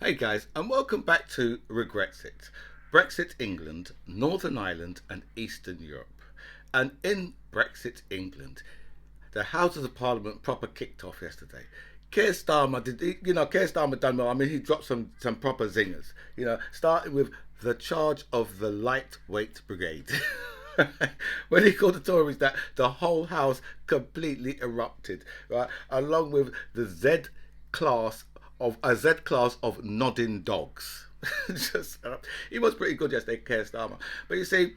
Hey guys, and welcome back to Regrexit. Brexit England, Northern Ireland, and Eastern Europe. And in Brexit England, the Houses of Parliament proper kicked off yesterday. Keir Starmer Keir Starmer done well. I mean, he dropped some proper zingers. Starting with the charge of the lightweight brigade. When he called the Tories that, the whole house completely erupted, right? Along with the class Z class of nodding dogs. Just he was pretty good yesterday, Keir Starmer. But you see,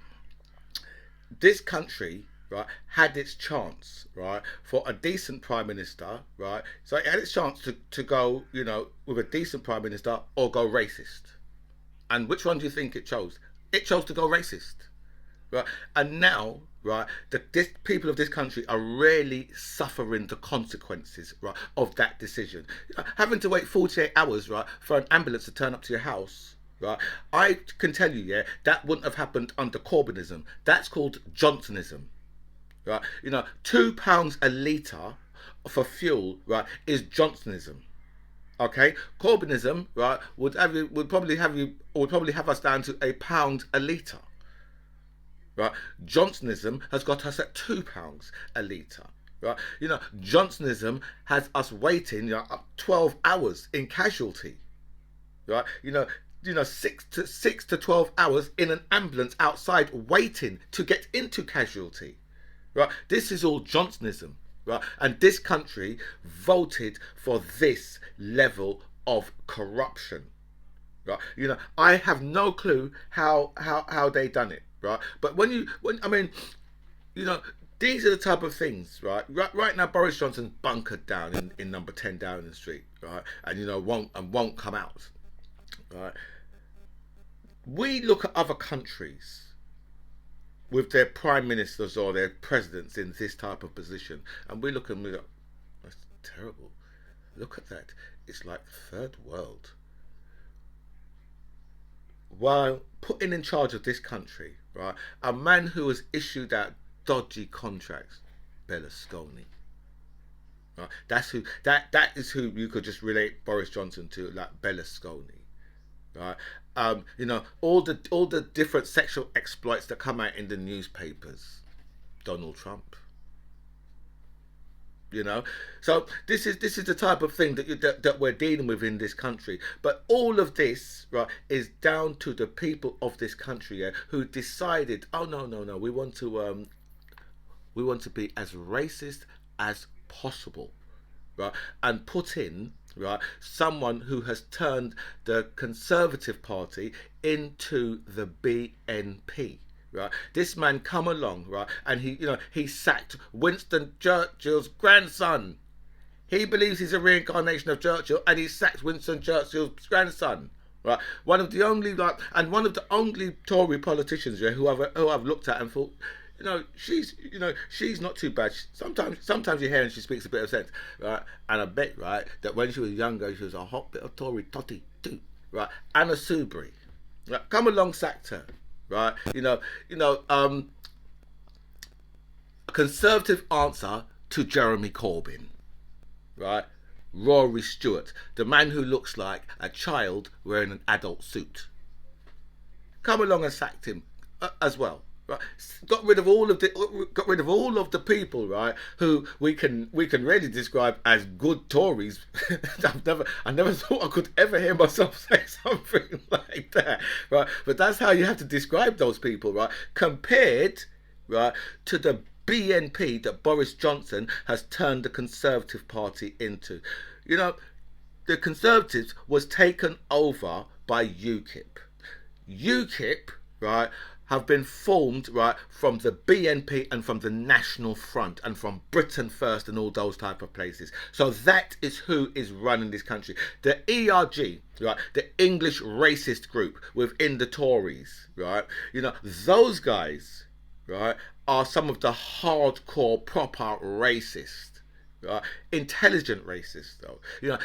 this country, right, had its chance, right, for a decent prime minister, right. So it had its chance to go, with a decent prime minister or go racist. And which one do you think it chose? It chose to go racist, right? And now, right, this people of this country are really suffering the consequences, right, of that decision. Having to wait 48 hours, right, for an ambulance to turn up to your house, right? I can tell you, yeah, that wouldn't have happened under Corbynism. That's called Johnsonism, right? £2 a litre for fuel, right, is Johnsonism. Okay, Corbynism, right, would probably have us down to £1 a litre. Right, Johnsonism has got us at £2 a litre. Right, Johnsonism has us waiting, up 12 hours in casualty. Right, 6 to 12 hours in an ambulance outside waiting to get into casualty. Right, this is all Johnsonism. Right, and this country voted for this level of corruption. Right, I have no clue how they done it, right? But when I mean, you know these are the type of things, right? Right now, Boris Johnson's bunkered down in number 10 Downing Street, right? And won't come out, right? We look at other countries with their prime ministers or their presidents in this type of position, and we look and we go, that's terrible. Look at that. It's like third world. While putting in charge of this country, right, a man who has issued out dodgy contracts, Berlusconi. Right, that is who you could just relate Boris Johnson to, like Berlusconi. Right, all the different sexual exploits that come out in the newspapers, Donald Trump. So this is the type of thing that we're dealing with in this country. But all of this, right, is down to the people of this country, yeah, who decided, oh, no, we want to be as racist as possible, right, and put in, right, someone who has turned the Conservative Party into the BNP. Right, this man come along, right, and he sacked Winston Churchill's grandson. He believes he's a reincarnation of Churchill, and he sacked Winston Churchill's grandson. Right, one of the only Tory politicians, yeah, who I've looked at and thought, she's not too bad. Sometimes you hear and she speaks a bit of sense, right? And I bet, right, that when she was younger, she was a hot bit of Tory totty too, right? Anna Soubry, right, come along, sacked her, right? A conservative answer to Jeremy Corbyn, right? Rory Stewart, the man who looks like a child wearing an adult suit, come along and sacked him as well. Right, got rid of all of the people, right, who we can really describe as good Tories. I never thought I could ever hear myself say something like that, right? But that's how you have to describe those people, right? Compared, right, to the BNP that Boris Johnson has turned the Conservative Party into. The Conservatives was taken over by UKIP. UKIP, right, have been formed, right, from the BNP and from the National Front and from Britain First and all those type of places. So that is who is running this country. The ERG, right, the English racist group within the Tories, right, those guys, right, are some of the hardcore proper racists. Intelligent racists, though.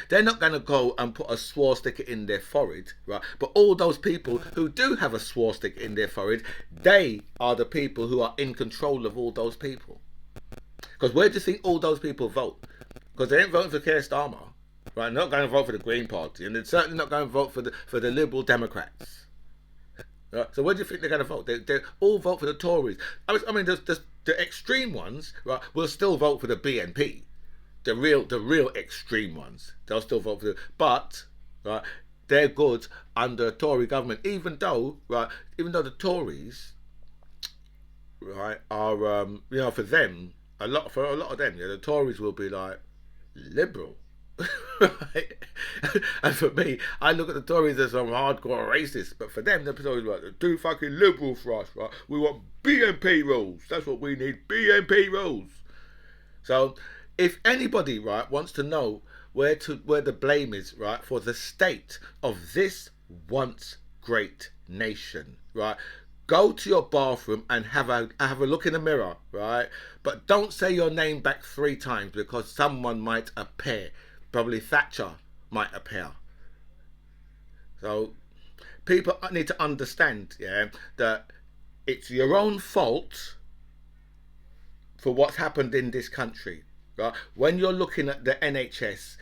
They're not going to go and put a swastika in their forehead, right? But all those people who do have a swastika in their forehead, they are the people who are in control of all those people. Because where do you think all those people vote? Because they ain't voting for Keir Starmer. right? Not going to vote for the Green Party, and they're certainly not going to vote for the Liberal Democrats. Right? So where do you think they're going to vote? They all vote for the Tories. I mean, the extreme ones, right, will still vote for the BNP. The real extreme ones, they'll still vote for the. But right, they're good under a Tory government, even though the Tories, right, are for them for a lot of them, yeah, the Tories will be like liberal. Right? And for me, I look at the Tories as some hardcore racists, but for them, the Tories are like, they're too fucking liberal for us, right? We want BNP rules. That's what we need, BNP rules. So, if anybody, right, wants to know where the blame is, right, for the state of this once great nation, right, go to your bathroom and have a look in the mirror, right? But don't say your name back 3 times because someone might appear. Probably Thatcher might appear. So people need to understand, yeah, that it's your own fault for what's happened in this country. Right? When you're looking at the NHS,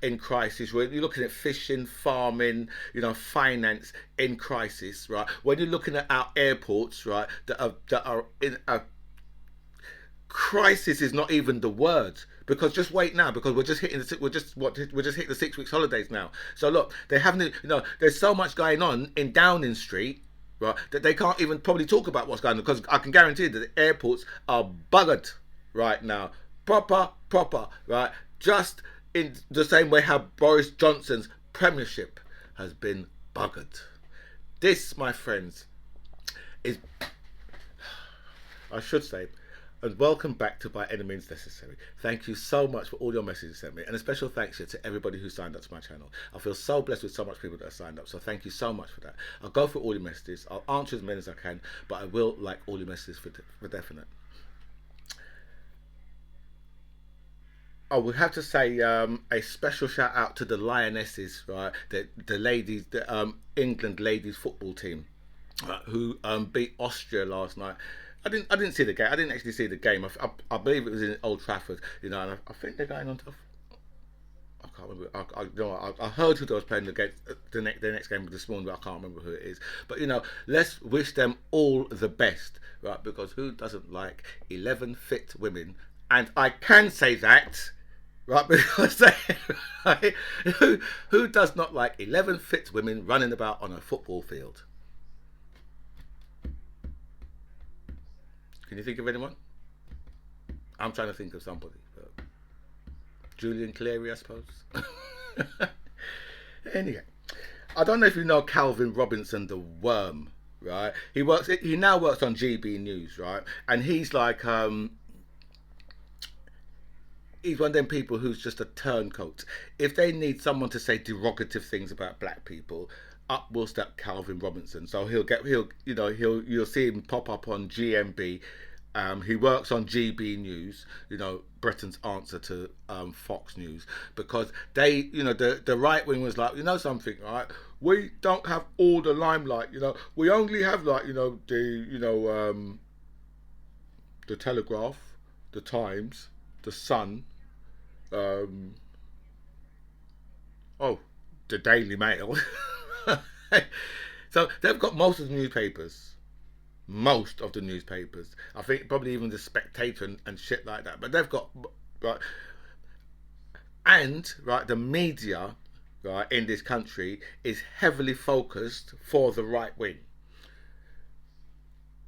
in crisis, when you're looking at fishing, farming, finance in crisis, right? When you're looking at our airports, right, that are in a crisis is not even the word, because just wait now, because we're just hitting the 6 weeks holidays now. So look, they haven't, there's so much going on in Downing Street, right, that they can't even probably talk about what's going on, because I can guarantee that the airports are buggered right now, proper, right, just in the same way how Boris Johnson's premiership has been buggered. This, my friends, is, I should say, and welcome back to By Any Means Necessary. Thank you so much for all your messages you sent me, and a special thanks to everybody who signed up to my channel. I feel so blessed with so much people that have signed up, so thank you so much for that. I'll go through all your messages, I'll answer as many as I can, but I will like all your messages for definite. I would have to say a special shout out to the Lionesses, right? The ladies, the England ladies football team, who beat Austria last night. I didn't see the game. I didn't actually see the game. I believe it was in Old Trafford, and I think they're going on to. I can't remember. I heard who they was playing the next game this morning, but I can't remember who it is. But let's wish them all the best, right? Because who doesn't like 11 fit women? And I can say that, right? Because right, who does not like 11 fit women running about on a football field? Can you think of anyone? I'm trying to think of somebody. Julian Cleary, I suppose. Anyway, I don't know if you know Calvin Robinson, the Worm, right? He now works on GB News, right? And he's like, he's one of them people who's just a turncoat. If they need someone to say derogative things about black people, up will step Calvin Robinson. So you'll see him pop up on GMB. He works on GB News, Britain's answer to Fox News, because they, the right wing was like, something, right? We don't have all the limelight, we only have the Telegraph, the Times, the Sun, the Daily Mail. So they've got most of the newspapers. I think probably even the Spectator and shit like that. But they've got, right, and right, the media, right, in this country is heavily focused for the right wing.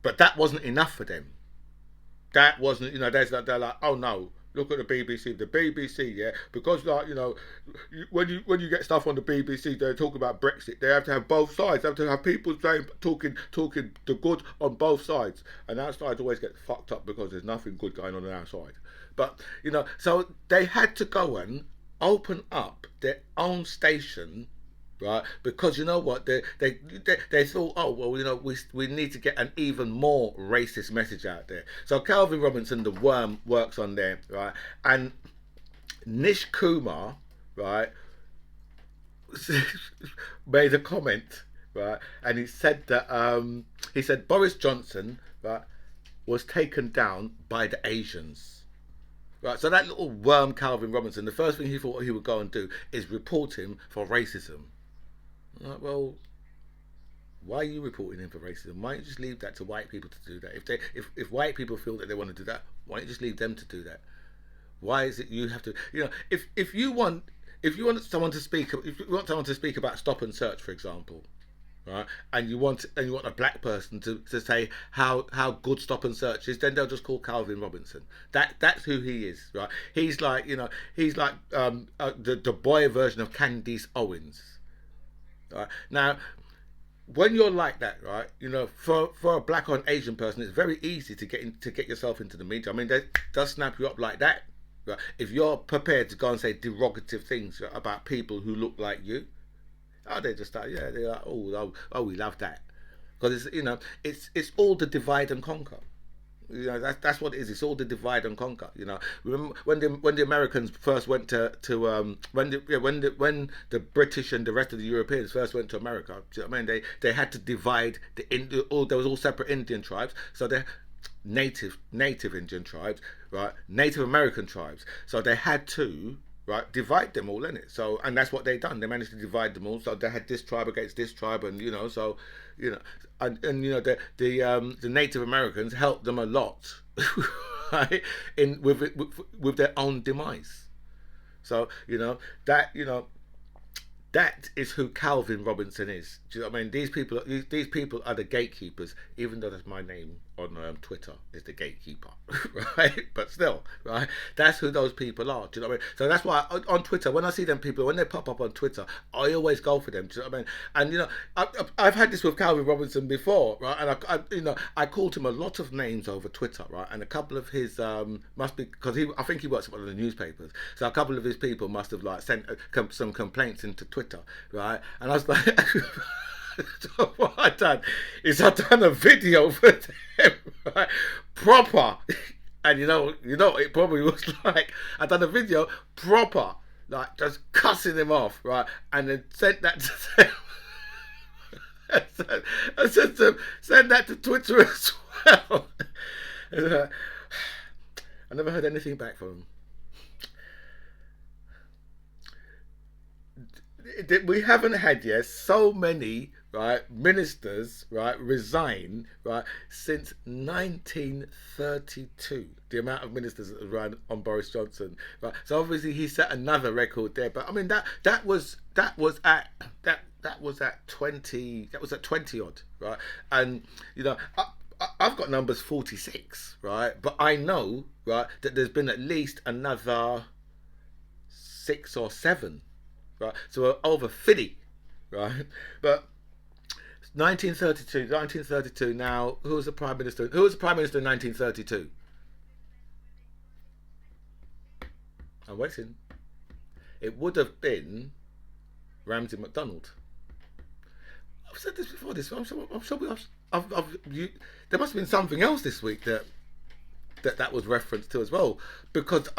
But that wasn't enough for them. That wasn't, they're like, oh no, look at the BBC. The BBC, yeah, because when you get stuff on the BBC, they talk about Brexit. They have to have both sides. They have to have people talking the good on both sides, and our side always gets fucked up because there's nothing good going on our side. But so they had to go and open up their own station, right? Because what, they thought, oh well, we need to get an even more racist message out there. So Calvin Robinson, the Worm, works on there, right? And Nish Kumar, right, made a comment, right, and he said that Boris Johnson, right, was taken down by the Asians. Right, so that little worm Calvin Robinson, the first thing he thought he would go and do is report him for racism. Like, well, why are you reporting him for racism? Why don't you just leave that to white people to do that? If white people feel that they want to do that, why don't you just leave them to do that? Why is it you have to? If you want someone to speak, if you want someone to speak about stop and search, for example, right, and you want a black person to say how good stop and search is, then they'll just call Calvin Robinson. That's who he is, right? He's like the boy version of Candice Owens. Right now, when you're like that, right, for a black or an Asian person, it's very easy to get yourself into the media. I mean, they does snap you up like that. Right? If you're prepared to go and say derogative things about people who look like you, oh, they just start, yeah, they're like, we love that, because it's all the divide and conquer. That's what it is. It's all the divide and conquer. Remember when the Americans first went to when the British and the rest of the Europeans first went to America. Do you know what I mean? They had to divide there was all separate Indian tribes. So they native Indian tribes, right? Native American tribes. So they had to, right, divide them all in it. So, and that's what they done. They managed to divide them all. So they had this tribe against this tribe, and so you know, the Native Americans helped them a lot, right, in with their own demise. So that is who Calvin Robinson is. Do you know what I mean? These people are the gatekeepers, even though that's my name on Twitter, is the gatekeeper, right? But still, right? That's who those people are. Do you know what I mean? So that's why on Twitter, when I see them people, when they pop up on Twitter, I always go for them. Do you know what I mean? And I've had this with Calvin Robinson before, right? And I called him a lot of names over Twitter, right? And a couple of his must be, because I think he works at one of the newspapers, so a couple of his people must have like sent some complaints into Twitter, right? And I was like, so what I've done is I've done a video for them, right? Proper, and it probably was like, I've done a video proper, like just cussing him off, right? And then sent that to them. I said to them, send that to Twitter as well. I never heard anything back from him. We haven't had yet so many, right, ministers, right, resign, right, since 1932. The amount of ministers that ran on Boris Johnson, right. So obviously he set another record there. But I mean that was at 20. That was at 20 odd, right. And I've got numbers 46, right. But I know, right, that there's been at least another 6 or 7. Right, so we're over 50, right? But 1932. Now, who was the prime minister? Who was the prime minister in 1932? I'm waiting. It would have been Ramsay MacDonald. I've said this before. This, I'm sure. There must have been something else this week that was referenced to as well, because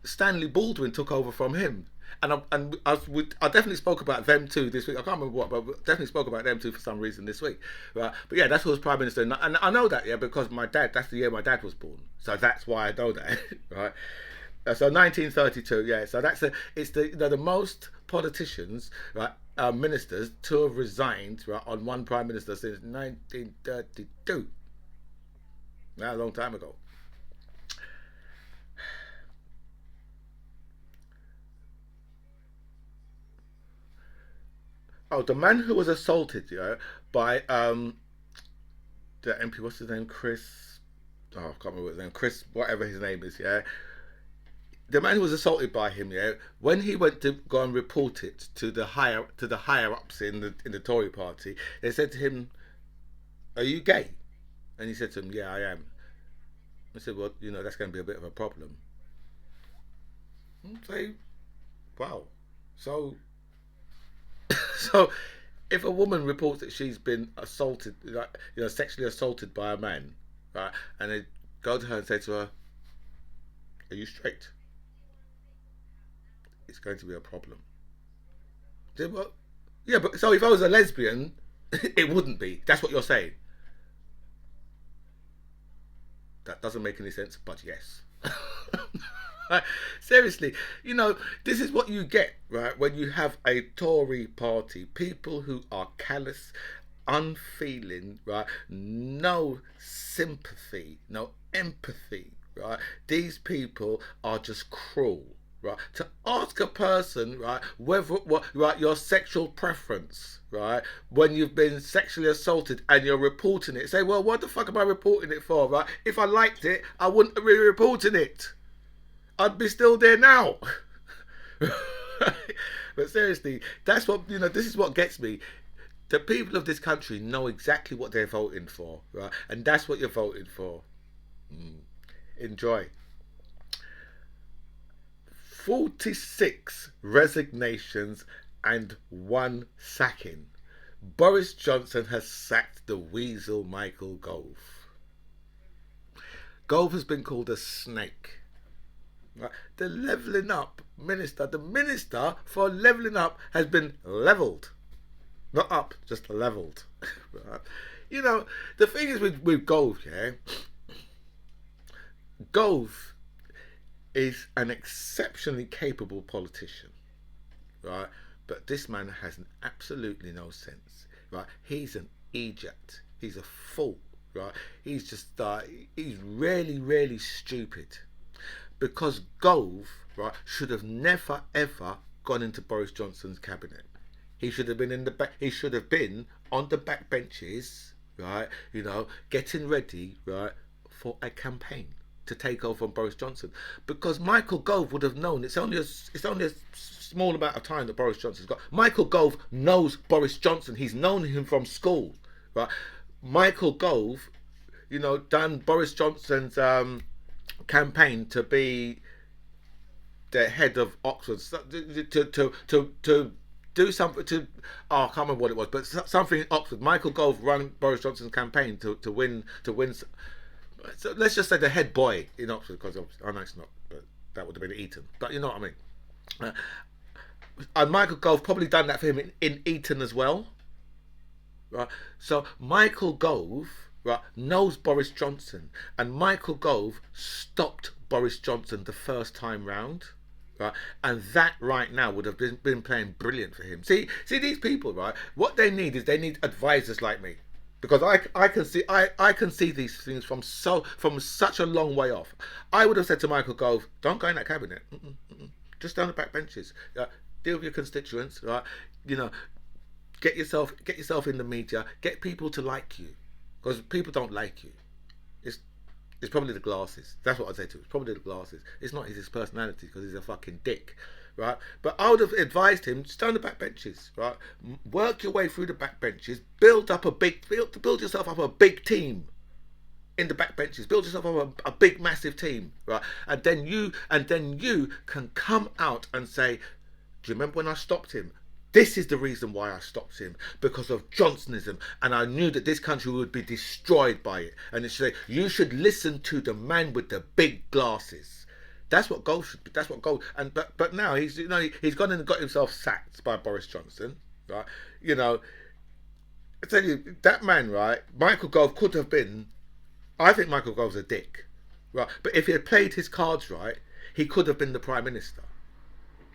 Stanley Baldwin took over from him, and I definitely spoke about them too this week. I can't remember what, but definitely spoke about them too for some reason this week, right? But yeah, that's who was prime minister, and I know that, yeah, because that's the year my dad was born, so that's why I know that, right? So 1932, yeah. So it's the most politicians, right, ministers to have resigned, right, on one prime minister since 1932. Now, a long time ago. Oh, the man who was assaulted, yeah, by the MP. What's his name? Chris. Oh, I can't remember his name. Chris, whatever his name is, yeah. The man who was assaulted by him, yeah. When he went to go and report it to the higher ups in the Tory party, they said to him, "Are you gay?" And he said to them, "Yeah, I am." I said, "Well, that's going to be a bit of a problem." Say, wow. So so, if a woman reports that she's been assaulted, like, sexually assaulted by a man, right, and they go to her and say to her, "Are you straight?" It's going to be a problem. Well, yeah, but so if I was a lesbian, it wouldn't be. That's what you're saying. That doesn't make any sense, but yes. Seriously, you know, this is what you get, right, when you have a Tory party. People who are callous, unfeeling, right? No sympathy, no empathy, right? These people are just cruel. Right, to ask a person, right, whether what, right, your sexual preference, right, when you've been sexually assaulted and you're reporting it, say, well, what the fuck am I reporting it for, right? If I liked it, I wouldn't be reporting it. I'd be still there now. But seriously, that's what, you know, this is what gets me. The people of this country know exactly what they're voting for, right? And that's what you're voting for. Enjoy. 46 resignations and one sacking. Boris Johnson has sacked the weasel Michael Gove. Gove has been called a snake. Right? The levelling up minister, the minister for levelling up has been levelled. Not up, just levelled. Right? You know, the thing is with Gove, yeah, Gove is an exceptionally capable politician, right? But this man has absolutely no sense, right? He's an idiot. He's a fool, right? He's just, he's really, really stupid. Because Gove, right, should have never ever gone into Boris Johnson's cabinet. He should have been in the back. He should have been on the back benches, right? You know, getting ready, right, for a campaign to take over from Boris Johnson. Because Michael Gove would have known. It's only a small amount of time that Boris Johnson's got. Michael Gove knows Boris Johnson. He's known him from school, right? Michael Gove, you know, done Boris Johnson's campaign to be the head of Oxford, to do something to, oh, I can't remember what it was, but something in Oxford. Michael Gove ran Boris Johnson's campaign to win. So let's just say the head boy in Oxford, because I know it's not, but that would have been Eton. But you know what I mean. And Michael Gove probably done that for him in Eton as well, right? So Michael Gove, right, knows Boris Johnson, and Michael Gove stopped Boris Johnson the first time round, right? And that right now would have been playing brilliant for him. See these people, right? What they need is they need advisors like me, because I can see these things from such a long way off. I would have said to Michael Gove, don't go in that cabinet. Just down the back benches. Deal with your constituents, right? You know, get yourself in the media. Get people to like you. Because people don't like you. It's probably the glasses. That's what I'd say to him. It's probably the glasses. It's not his personality, because he's a fucking dick, right? But I would have advised him, stand on the back benches, right? Work your way through the back benches. Build yourself up a big team in the back benches. Build yourself up a big, massive team, right? And then you can come out and say, do you remember when I stopped him? This is the reason why I stopped him, because of Johnsonism, and I knew that this country would be destroyed by it. And it should say, you should listen to the man with the big glasses. That's what Gove should be. That's what Gove. And but now he's gone and got himself sacked by Boris Johnson, right? You know, I tell you, that man, right? Michael Gove could have been. I think Michael Gove's a dick, right? But if he had played his cards right, he could have been the Prime Minister.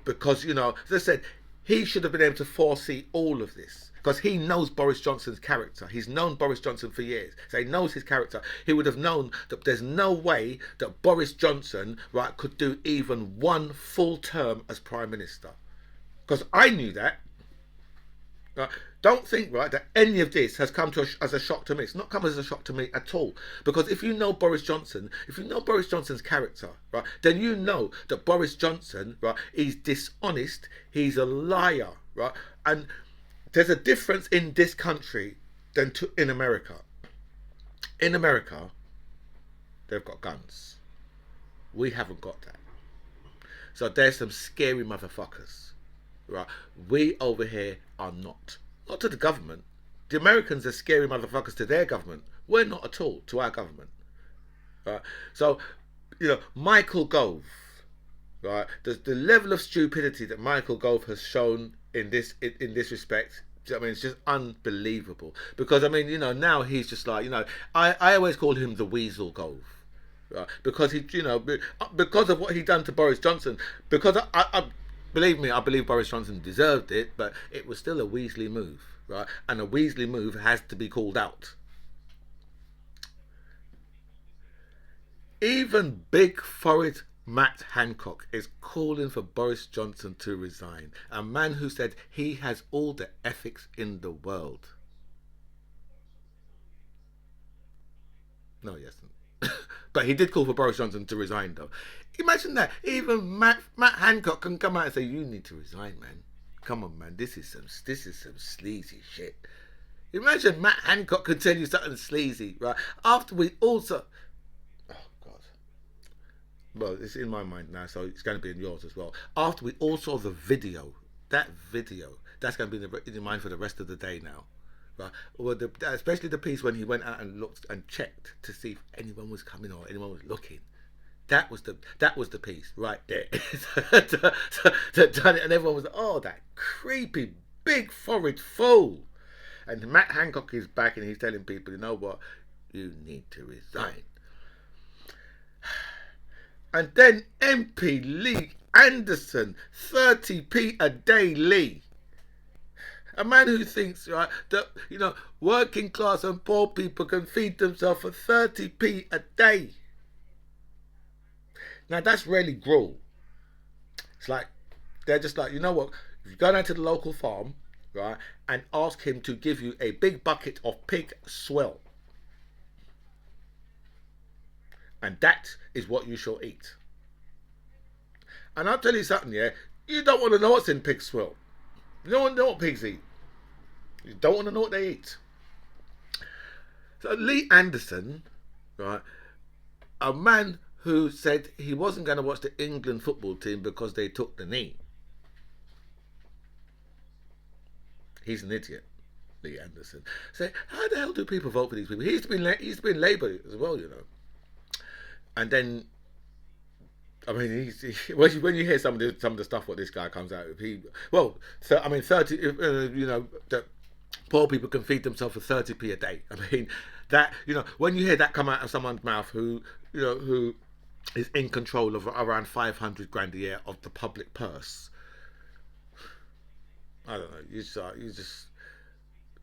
Because, you know, as I said, he should have been able to foresee all of this, because he knows Boris Johnson's character. He's known Boris Johnson for years, so he knows his character. He would have known that there's no way that Boris Johnson, right, could do even one full term as Prime Minister. Because I knew that. Right? Don't think, right, that any of this has come as a shock to me. It's not come as a shock to me at all. Because if you know Boris Johnson, if you know Boris Johnson's character, right, then you know that Boris Johnson, right, is dishonest, he's a liar, right? And there's a difference in this country than in America. In America, they've got guns. We haven't got that. So there's some scary motherfuckers. Right, we over here are not to the government. The Americans are scary motherfuckers to their government. We're not at all to our government. Right, so you know, Michael Gove, right, the level of stupidity that Michael Gove has shown in this respect. I mean, it's just unbelievable. Because I mean, you know, now he's just like, you know, I always call him the Weasel Gove. because he, because of what he done to Boris Johnson. Because believe me, I believe Boris Johnson deserved it, but it was still a Weasley move, right? And a Weasley move has to be called out. Even big forehead Matt Hancock is calling for Boris Johnson to resign. A man who said he has all the ethics in the world. No, he hasn't. But he did call for Boris Johnson to resign, though. Imagine that. Even Matt Hancock can come out and say, "You need to resign, man. Come on, man. This is some sleazy shit." Imagine Matt Hancock can tell you something sleazy, right? After we also, oh God, well, it's in my mind now, so it's going to be in yours as well. After we all saw the video, that video, that's going to be in your mind for the rest of the day now. Right. Well, especially the piece when he went out and looked and checked to see if anyone was coming or anyone was looking. That was the piece right there. Done it, and everyone was like, "Oh, that creepy big forehead fool." And Matt Hancock is back, and he's telling people, "You know what? You need to resign." And then MP Lee Anderson, 30p a day, Lee. A man who thinks, right, that, working class and poor people can feed themselves for 30p a day. Now, that's really gruel. It's like, they're just like, you know what, if you go down to the local farm, right, and ask him to give you a big bucket of pig swill, and that is what you shall eat. And I'll tell you something, yeah, you don't want to know what's in pig swill. You don't want to know what pigs eat. You don't want to know what they eat. So Lee Anderson, right, a man who said he wasn't going to watch the England football team because they took the knee. He's an idiot, Lee Anderson. So how the hell do people vote for these people? He's been Labour as well, And then, I mean, when you hear some of the stuff what this guy comes out with, 30, that poor people can feed themselves for 30p a day. I mean, that, when you hear that come out of someone's mouth who is in control of around 500 grand a year of the public purse, I don't know. You just.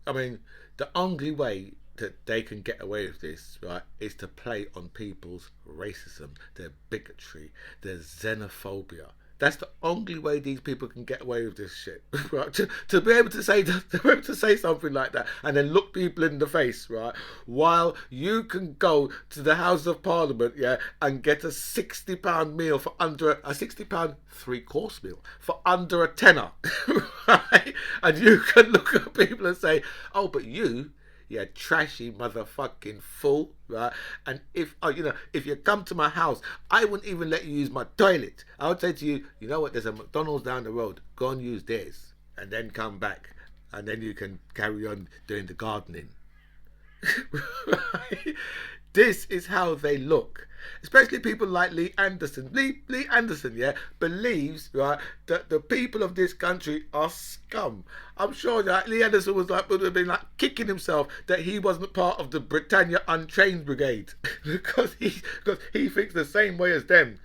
I mean, the only way that they can get away with this, right, is to play on people's racism, their bigotry, their xenophobia. That's the only way these people can get away with this shit, right? To be able to say something like that and then look people in the face, right? While you can go to the House of Parliament, yeah, and get a £60 meal for under a £60 three-course meal for under a tenner, right? And you can look at people and say, "Oh, but you trashy motherfucking fool," right? And if you come to my house, I wouldn't even let you use my toilet. I would say to you, "You know what, there's a McDonald's down the road, go and use theirs and then come back and then you can carry on doing the gardening." Right? This is how they look, especially people like Lee Anderson. Lee Anderson, yeah, believes, right, that the people of this country are scum. I'm sure that Lee Anderson would have been like kicking himself that he wasn't part of the Britannia Unchained Brigade because he thinks the same way as them.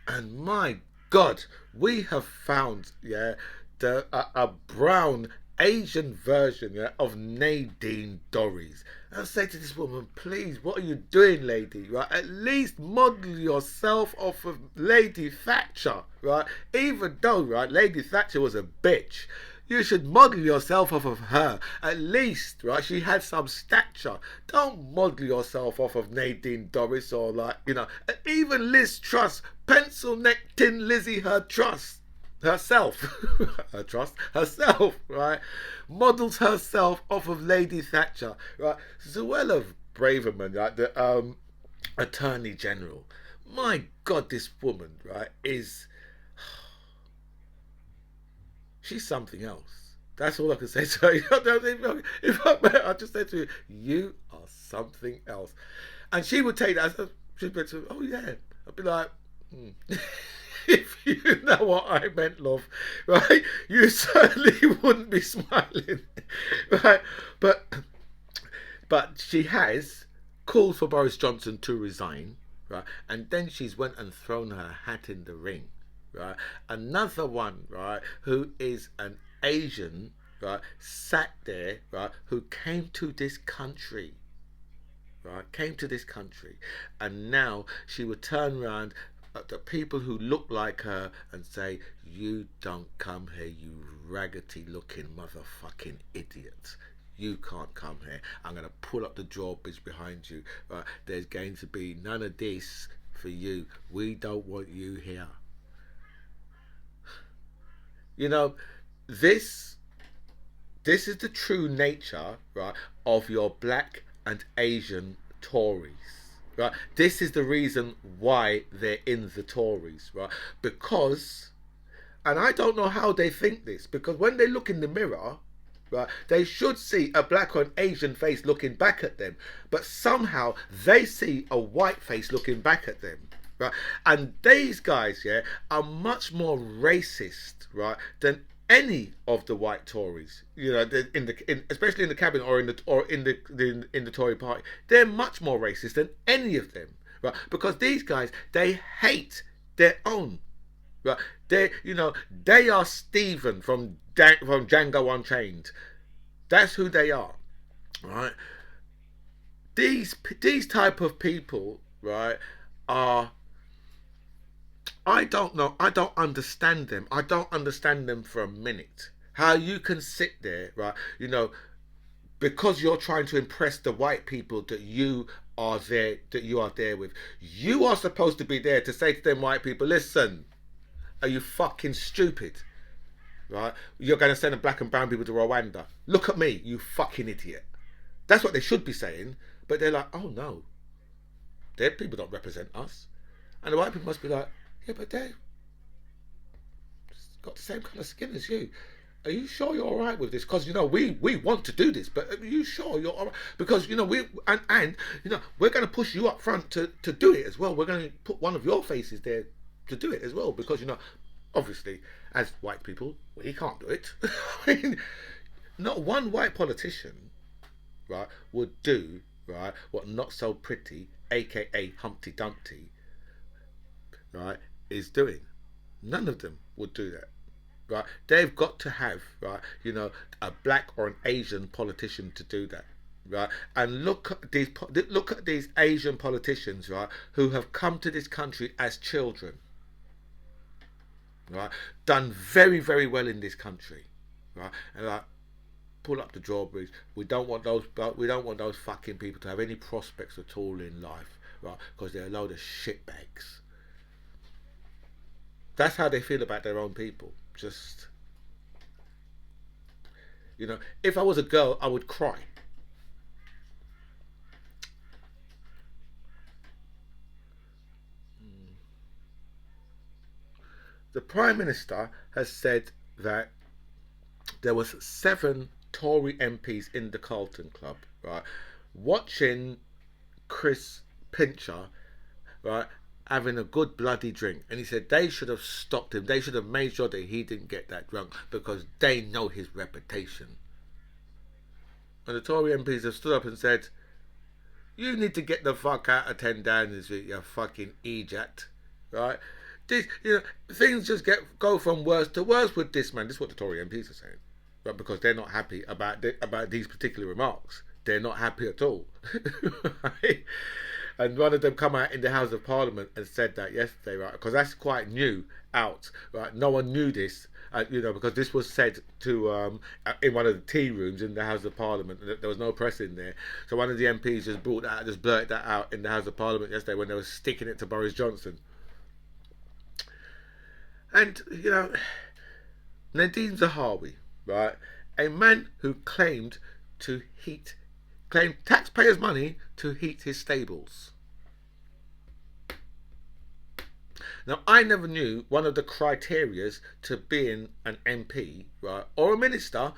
And my God, we have found, yeah, a brown Asian version, yeah, of Nadine Dorries. I say to this woman, "Please, what are you doing, lady? Right? At least model yourself off of Lady Thatcher, right? Even though, right, Lady Thatcher was a bitch, you should model yourself off of her. At least, right, she had some stature. Don't model yourself off of Nadine Dorries or even Liz Truss, pencil neck tin Lizzie herself, herself, right, models herself off of Lady Thatcher, right? Suella Braverman, right, the Attorney General. My God, this woman, right, she's something else. That's all I can say to her. I just said to you, "You are something else," and she would take that. She'd be like, "Oh yeah," I'd be like, "If you know what I meant, love, right, you certainly wouldn't be smiling," right? But she has called for Boris Johnson to resign, right? And then she's went and thrown her hat in the ring, right? Another one, right, who is an Asian, right, sat there, right, who came to this country, right, came to this country, and now she would turn around at the people who look like her and say, "You don't come here, you raggedy looking motherfucking idiot. You can't come here. I'm going to pull up the drawbridge behind you. Right? There's going to be none of this for you. We don't want you here." You know, this this is the true nature, right, of your black and Asian Tories. Right? This is the reason why they're in the Tories, right? Because, and I don't know how they think this, because when they look in the mirror, right, they should see a black or an Asian face looking back at them, but somehow they see a white face looking back at them, right? And these guys, yeah, are much more racist, right, than any of the white Tories. You know, especially in the cabinet or in the Tory party, they're much more racist than any of them, right? Because these guys, they hate their own. Right? They are Stephen from Django Unchained. That's who they are, right? These type of people, right, are, I don't know. I don't understand them. I don't understand them for a minute. How you can sit there, right? Because you're trying to impress the white people that you are there with. You are supposed to be there to say to them white people, listen, are you fucking stupid? Right? You're going to send the black and brown people to Rwanda. Look at me, you fucking idiot. That's what they should be saying. But they're like, oh no, their people don't represent us. And the white people must be like, yeah, but they've got the same kind of skin as you. Are you sure you're all right with this? Because we want to do this, but are you sure you're all right? Because we're going to push you up front to do it as well. We're going to put one of your faces there to do it as well, because obviously, as white people, we can't do it. I mean, not one white politician, right, would do, right, what Not So Pretty, aka Humpty Dumpty, right, is doing. None of them would do that. Right? They've got to have, right, a black or an Asian politician to do that. Right? And look at these Asian politicians, right, who have come to this country as children, right, done very, very well in this country, right, and like, pull up the drawbridge. We don't want those fucking people to have any prospects at all in life, right, because they're a load of shitbags. That's how they feel about their own people. Just, if I was a girl, I would cry. The Prime Minister has said that there was 7 Tory MPs in the Carlton Club, right, watching Chris Pincher, right, having a good bloody drink, and he said they should have stopped him. They should have made sure that he didn't get that drunk because they know his reputation. And the Tory MPs have stood up and said, "You need to get the fuck out of 10 Downing Street, you fucking eject." Right? Things just go from worse to worse with this man. This is what the Tory MPs are saying, right? Because they're not happy about these particular remarks. They're not happy at all. Right? And one of them come out in the House of Parliament and said that yesterday, right? Because that's quite new out, right? No one knew this, because this was said to in one of the tea rooms in the House of Parliament. There was no press in there, so one of the MPs just blurted that out in the House of Parliament yesterday when they were sticking it to Boris Johnson. And Nadine Zahawi, right, a man who claimed taxpayers' money to heat his stables. Now, I never knew one of the criterias to being an MP, right, or a minister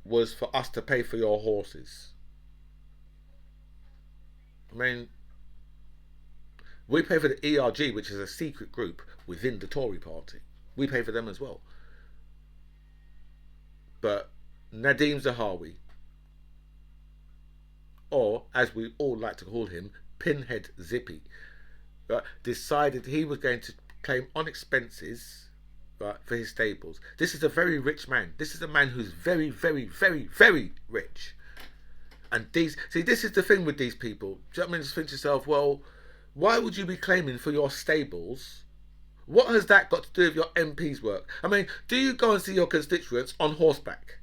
was for us to pay for your horses. I mean, we pay for the ERG, which is a secret group within the Tory party. We pay for them as well. But Nadeem Zahawi, or as we all like to call him, Pinhead Zippy, right, decided he was going to claim on expenses, right, for his stables. This is a very rich man. This is a man who's very, very, very, very rich. And this is the thing with these people. Do you know what I mean? Just think to yourself, well, why would you be claiming for your stables? What has that got to do with your MP's work? I mean, do you go and see your constituents on horseback?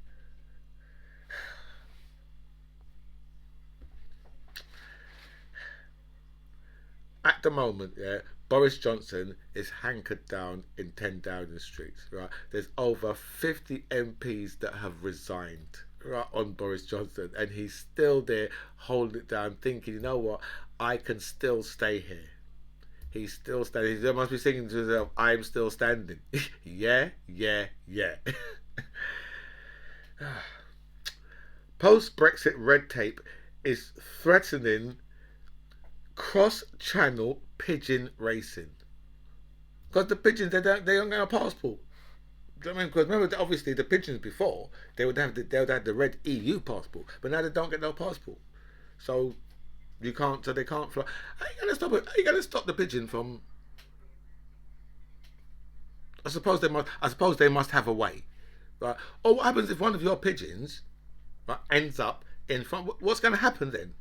At the moment, yeah, Boris Johnson is hankered down in 10 Downing Street, right? There's over 50 MPs that have resigned, right, on Boris Johnson, and he's still there holding it down, thinking, you know what, I can still stay here. He's still standing. He must be singing to himself, I'm still standing. Yeah, yeah, yeah. Post Brexit red tape is threatening cross channel pigeon racing. Because the pigeons, they don't get a passport. Do you know what I mean? Because remember, obviously, the pigeons before, they would have the red EU passport, but now they don't get no passport. So so they can't fly. How are you gonna stop it? How are you gonna stop the pigeon from? I suppose they must have a way, right? Or what happens if one of your pigeons, right, ends up in front? What's going to happen then?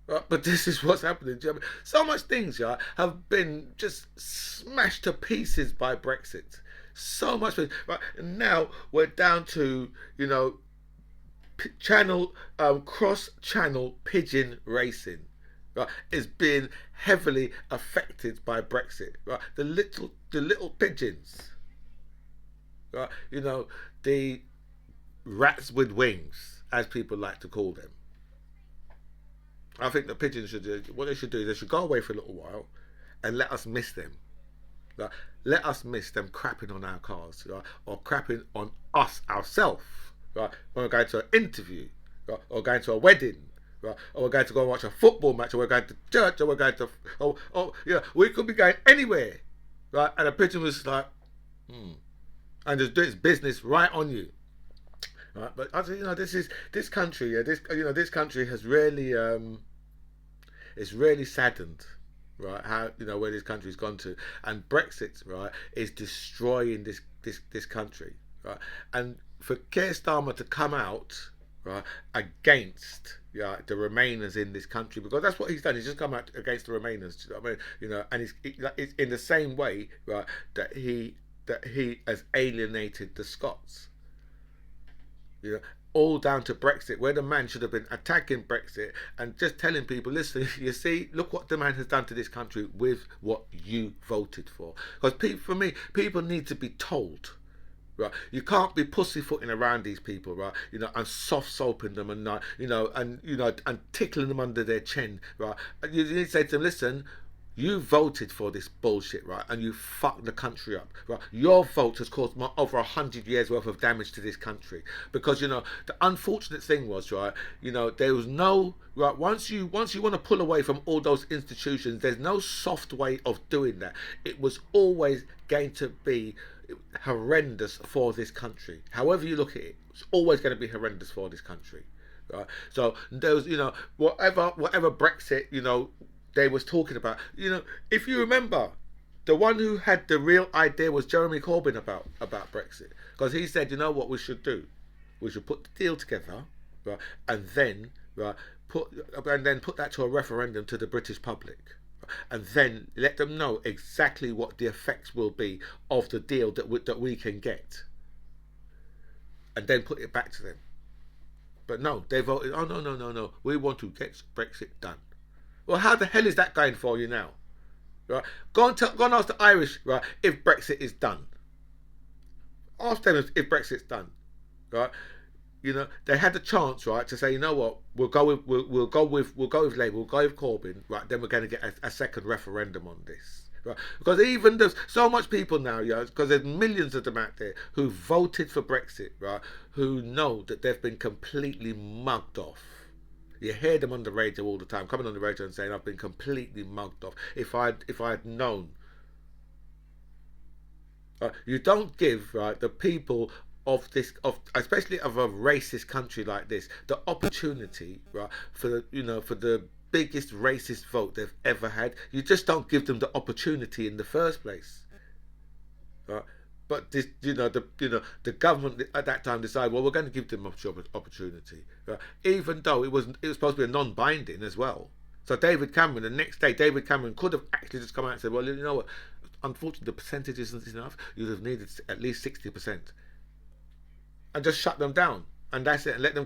Right? But this is what's happening. Do you know what I mean? So much things, yeah, have been just smashed to pieces by Brexit. So much, right? And now we're down to, channel cross channel pigeon racing, right, is being heavily affected by Brexit, right? The little pigeons, right, the rats with wings, as people like to call them. I think the pigeons should do what they should do. They should go away for a little while and let us miss them. Right? Let us miss them crapping on our cars, right? Or crapping on us ourselves, right? When we're going to an interview, right? Or going to a wedding, right? Or we're going to go and watch a football match, or we're going to church, or we're going to, we could be going anywhere, right? And a pigeon was like, and just do its business right on you, right? But I think, this country, yeah, this country has really, it's really saddened, right? How, where this country's gone to, and Brexit, right, is destroying this country, right? And for Keir Starmer to come out, right, against, yeah, the Remainers in this country, because that's what he's done. He's just come out against the Remainers. I mean, and it's in the same way, right, that he has alienated the Scots. All down to Brexit, where the man should have been attacking Brexit and just telling people, listen, you see, look what the man has done to this country with what you voted for. Because for me, people need to be told, right? You can't be pussyfooting around these people, right? And soft soaping them and and tickling them under their chin, right? You need to say to them, listen, you voted for this bullshit, right? And you fucked the country up, right? Your vote has caused over 100 years worth of damage to this country. Because the unfortunate thing was, right? There was no, right. Once you want to pull away from all those institutions, there's no soft way of doing that. It was always going to be horrendous for this country. However you look at it, it's always going to be horrendous for this country, right? So there was, whatever Brexit, they was talking about. If you remember, the one who had the real idea was Jeremy Corbyn about Brexit, because he said, you know what we should do? We should put the deal together, right, and then put that to a referendum to the British public, and then let them know exactly what the effects will be of the deal that we can get, and then put it back to them. But no, they voted. Oh no, no, no, no! We want to get Brexit done. Well, how the hell is that going for you now? Right? Go and ask the Irish, right, if Brexit is done. Ask them if Brexit's done, right? They had the chance, right, to say, you know what, we'll go with Labour, we'll go with Corbyn, right? Then we're going to get a second referendum on this, right? Because even there's so much people now, because there's millions of them out there who voted for Brexit, right, who know that they've been completely mugged off. You hear them on the radio all the time, coming on the radio and saying, I've been completely mugged off. If I'd known. You don't give, right, the people especially of a racist country like this, the opportunity, right, for the biggest racist vote they've ever had. You just don't give them the opportunity in the first place. Right? But this, the government at that time decided, well, we're going to give them opportunity, right? Even though it was supposed to be a non-binding as well. So David Cameron, the next day, David Cameron could have actually just come out and said, well, you know what? Unfortunately, the percentage isn't enough. You'd have needed at least 60%, and just shut them down. And that's it, and let them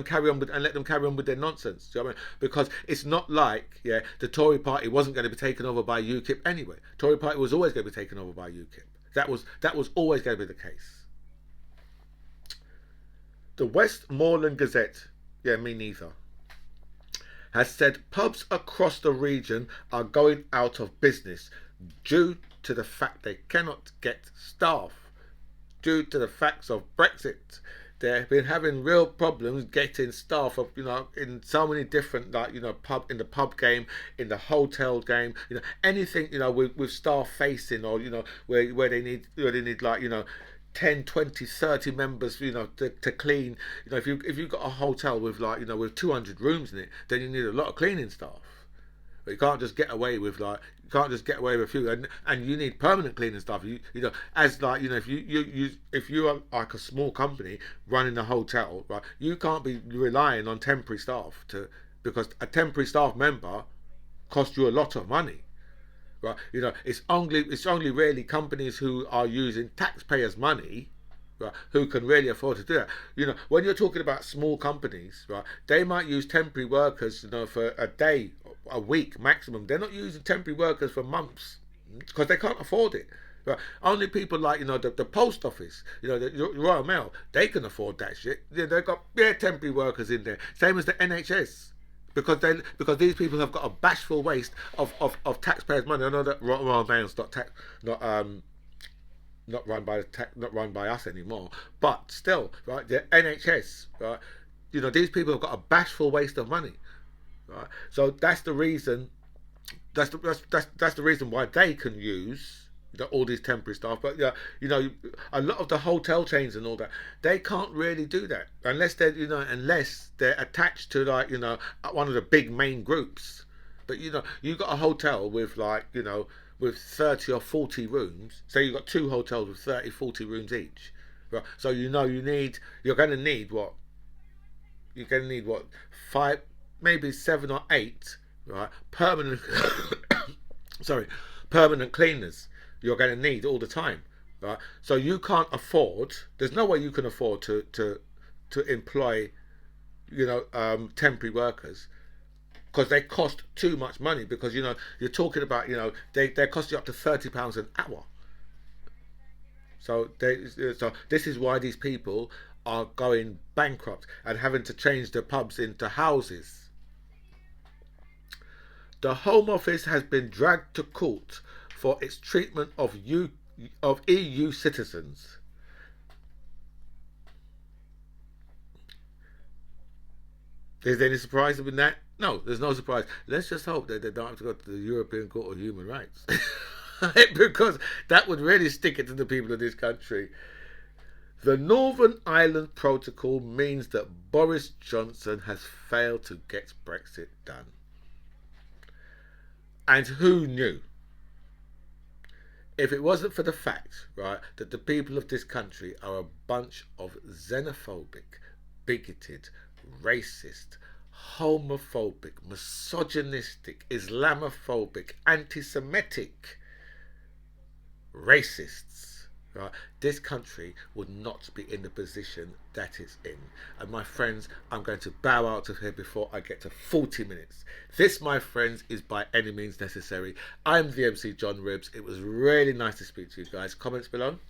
carry on with their nonsense. Do you know what I mean? Because it's not like the Tory party wasn't going to be taken over by UKIP anyway. Tory party was always going to be taken over by UKIP. That was always going to be the case. The Westmoreland Gazette, me neither, has said pubs across the region are going out of business due to the fact they cannot get staff, due to the facts of Brexit. They've been having real problems getting staff of, in so many different, in the pub game, in the hotel game, anything, with staff facing, or, where they need, 10, 20, 30 members, to clean. If you've got a hotel with with 200 rooms in it, then you need a lot of cleaning staff. But you can't just get away with a few, and you need permanent cleaning staff. If you are like a small company running a hotel, right, you can't be relying on temporary staff because a temporary staff member costs you a lot of money. Right, it's only really companies who are using taxpayers' money, right, who can really afford to do that. When you're talking about small companies, right, they might use temporary workers, for a day, a week maximum. They're not using temporary workers for months because they can't afford it. Right? Only people like the post office, the Royal Mail, they can afford that shit. They've got temporary workers in there. Same as the NHS. Because these people have got a bashful waste of taxpayers' money. I know that Royal Mail's not run by us anymore, but still, right? The NHS, right? These people have got a bashful waste of money, right? So that's the reason. That's the reason why they can use all these temporary staff. But a lot of the hotel chains and all that, they can't really do that unless they're attached to one of the big main groups. But you got a hotel with with 30 or 40 rooms. So you've got two hotels with 30, 40 rooms each. Right? So you're going to need what? You're going to need what? 5, maybe 7 or 8, right? Permanent permanent cleaners. You're going to need all the time, right? So you can't afford. There's no way you can afford to employ, temporary workers, because they cost too much money. Because you're talking about they cost you up to £30 an hour. So this is why these people are going bankrupt and having to change the pubs into houses. The Home Office has been dragged to court for its treatment of EU citizens. Is there any surprise in that? No, there's no surprise. Let's just hope that they don't have to go to the European Court of Human Rights. Because that would really stick it to the people of this country. The Northern Ireland Protocol means that Boris Johnson has failed to get Brexit done. And who knew? If it wasn't for the fact, right, that the people of this country are a bunch of xenophobic, bigoted, racist, homophobic, misogynistic, Islamophobic, anti-Semitic racists, right, this country would not be in the position that it's in. And my friends, I'm going to bow out of here before I get to 40 minutes. This, my friends, is By Any Means Necessary. I'm the MC John Ribbs. It was really nice to speak to you guys. Comments below.